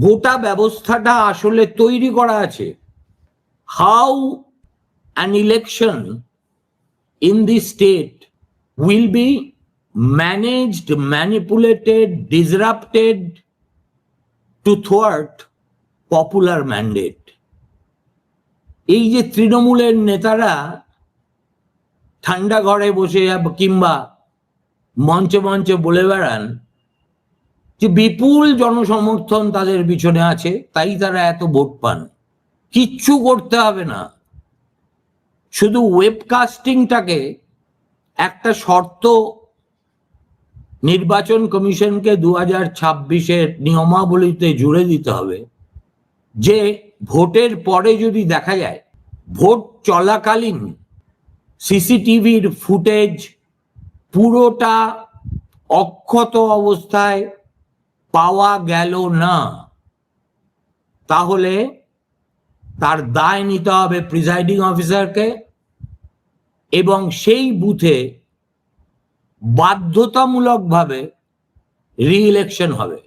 গোটা ব্যবস্থাটা আসলে তৈরি করা আছে। How an election in the state will be managed, manipulated, disrupted to thwart popular mandate. এই যে তৃণমূলের নেতারা ঠান্ডা ঘরে বসে কিংবা মঞ্চে মঞ্চে বলে বেড়ান যে বিপুল জনসমর্থন তাদের পিছনে আছে, তাই তারা এত ভোট পান। কিচ্ছু করতে হবে না, শুধু ওয়েবকাস্টিংটাকে একটা শর্ত নির্বাচন কমিশনকে 2026-এর নিয়মাবলীতে জুড়ে দিতে হবে যে ভোটের পরে যদি দেখা যায় ভোট চলাকালীন সিসিটিভির ফুটেজ পুরোটা অক্ষত অবস্থায় পাওয়া গেল না, তাহলে তার দায় নিতে হবে প্রিসাইডিং অফিসারকে এবং সেই বুথে বাধ্যতামূলকভাবে রি-ইলেকশন হবে।